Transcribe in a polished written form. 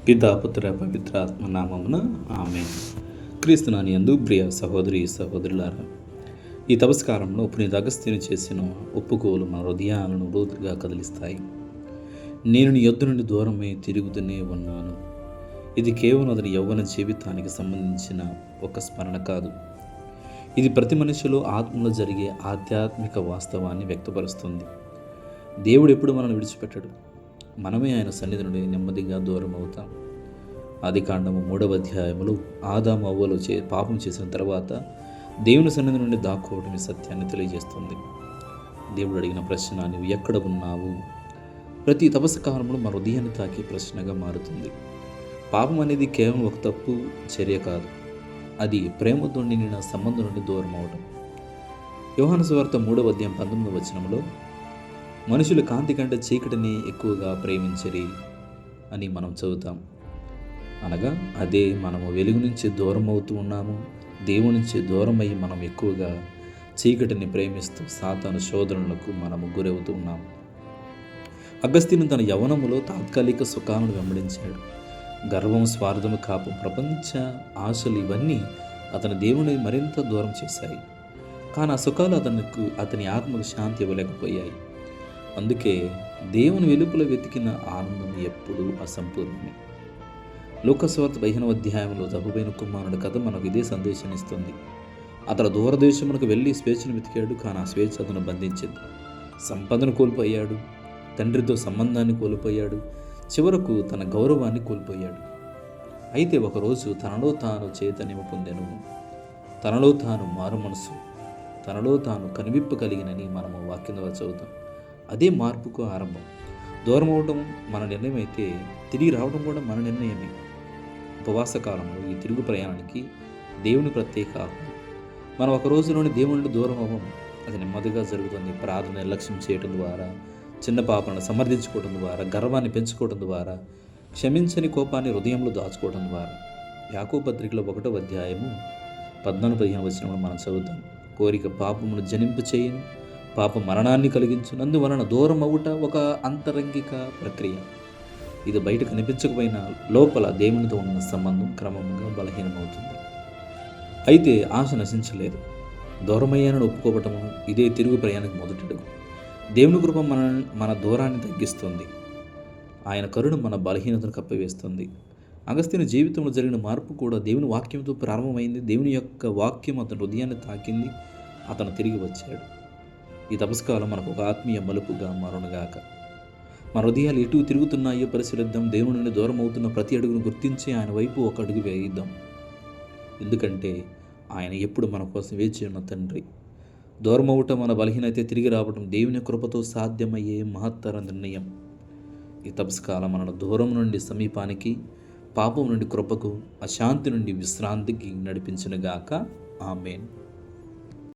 పితా పుత్ర పవిత్రాత్మ నామమున ఆమేన్. క్రీస్తునాని యందు ప్రియ సహోదరి సహోదరులారా, ఈ తపస్కారంలో పునీత అగస్త్యుని చేసిన ఒప్పుకోలు మన హృదయాలను లోతుగా కదిలిస్తాయి. నేను నీ యొద్ద నుండి దూరమై తిరుగుతూనే ఉన్నాను. ఇది కేవలం అతని యవ్వన జీవితానికి సంబంధించిన ఒక స్మరణ కాదు. ఇది ప్రతి మనిషిలో ఆత్మలో జరిగే ఆధ్యాత్మిక వాస్తవాన్ని వ్యక్తపరుస్తుంది. దేవుడు ఎప్పుడు మనల్ని విడిచిపెట్టడు. మనమే ఆయన సన్నిధి నుండి నెమ్మదిగా దూరం అవుతాం. ఆదికాండము 3వ అధ్యాయములో ఆదాము అవ్వలు పాపం చేసిన తర్వాత దేవుని సన్నిధి నుండి దాక్కోవడం ఈ సత్యాన్ని తెలియజేస్తుంది. దేవుడు అడిగిన ప్రశ్న, నువ్వు ఎక్కడ ఉన్నావు? ప్రతి తపస్కారంలో మన హృదయాన్ని తాకే ప్రశ్నగా మారుతుంది. పాపం అనేది కేవలం ఒక తప్పు చర్య కాదు, అది ప్రేమతో నిండిన సంబంధం నుండి దూరం అవడం. యోహాను సువార్త 3వ అధ్యాయం 19వ వచనంలో మనుషులు కాంతి కంటే చీకటిని ఎక్కువగా ప్రేమించరి అని మనం చదువుతాం. అనగా అదే, మనము వెలుగు నుంచి దూరం అవుతూ ఉన్నాము. దేవుడి నుంచి దూరం అయ్యి మనం ఎక్కువగా చీకటిని ప్రేమిస్తూ సాతాను శోధనలకు మనము గురవుతూ ఉన్నాము. అగస్త్యుని తన యవ్వనములో తాత్కాలిక సుఖాలను వెంబడించాడు. గర్వం, స్వార్థము, కాపు, ప్రపంచ ఆశలు ఇవన్నీ అతని దేవుని మరింత దూరం చేశాయి. కానీ ఆ సుఖాలు అతని ఆత్మకు శాంతి ఇవ్వలేకపోయాయి. అందుకే దేవుని వెలుపల వెతికిన ఆనందం ఎప్పుడూ అసంపూర్ణమే. లూకా సువార్త 15వ అధ్యాయంలో తప్పుపోయిన కుమారుడి కథ మనకు ఇదే సందేశాన్ని ఇస్తుంది. అతడు దూరదేశమునకు వెళ్ళి స్వేచ్ఛను వెతికాడు, కానీ ఆ స్వేచ్ఛ అతను బంధించింది. సంపదను కోల్పోయాడు, తండ్రితో సంబంధాన్ని కోల్పోయాడు, చివరకు తన గౌరవాన్ని కోల్పోయాడు. అయితే ఒకరోజు తనలో తాను చైతన్యం పొందెను, తనలో తాను మారు మనసు, తనలో తాను కనివిప్పు కలిగినని మనము వాక్యంలో చదువుతాం. అదే మార్పుకు ఆరంభం. దూరం అవడం మన నిర్ణయం అయితే తిరిగి రావడం కూడా మన నిర్ణయమే. ఉపవాస కాలంలో ఈ తిరుగు ప్రయాణానికి దేవుని ప్రత్యేక ఆహ్వానం. మనం ఒక రోజులోని దేవుని నుండి దూరం అవ్వం, అది నెమ్మదిగా జరుగుతుంది. ప్రార్థన నిర్లక్ష్యం చేయడం ద్వారా, చిన్న పాపలను సమర్థించుకోవడం ద్వారా, గర్వాన్ని పెంచుకోవడం ద్వారా, క్షమించని కోపాన్ని హృదయంలో దాచుకోవడం ద్వారా. యాకోబు పత్రికలో 1వ అధ్యాయము 14-15 వచనంలో మనం చదువుతాం. కోరిక పాపమును జనింపు చేయను, పాప మరణాన్ని కలిగించునందువలన దూరం అవుట ఒక అంతరంగిక ప్రక్రియ. ఇది బయట కనిపించకపోయినా లోపల దేవునితో ఉన్న సంబంధం క్రమంగా బలహీనమవుతుంది. అయితే ఆశ నశించలేదు. దూరమయ్యానని ఒప్పుకోవటము ఇదే తిరుగు ప్రయాణానికి మొదటి అడుగు. దేవుని కృప మన దూరాన్ని తగ్గిస్తుంది. ఆయన కరుణ మన బలహీనతను కప్పివేస్తుంది. అగస్త్యుని జీవితంలో జరిగిన మార్పు కూడా దేవుని వాక్యంతో ప్రారంభమైంది. దేవుని యొక్క వాక్యం అతని హృదయాన్ని తాకింది, అతను తిరిగి వచ్చాడు. ఈ తపస్కాలం మనకు ఒక ఆత్మీయ మలుపుగా మారునుగాక. మన హృదయాలు ఎటు తిరుగుతున్నాయో పరిశీలిద్దాం. దేవుని నుండి దూరం అవుతున్న ప్రతి అడుగును గుర్తించి ఆయన వైపు ఒక అడుగు వేయిద్దాం. ఎందుకంటే ఆయన ఎప్పుడు మన కోసం వేచి ఉన్న తండ్రి. దూరం అవటం మన బలహీనత, తిరిగి రావడం దేవుని కృపతో సాధ్యమయ్యే మహత్తర నిర్ణయం. ఈ తపస్కాలం మనను దూరం నుండి సమీపానికి, పాపం నుండి కృపకు, అశాంతి నుండి విశ్రాంతికి నడిపించునుగాక. ఆమేన్.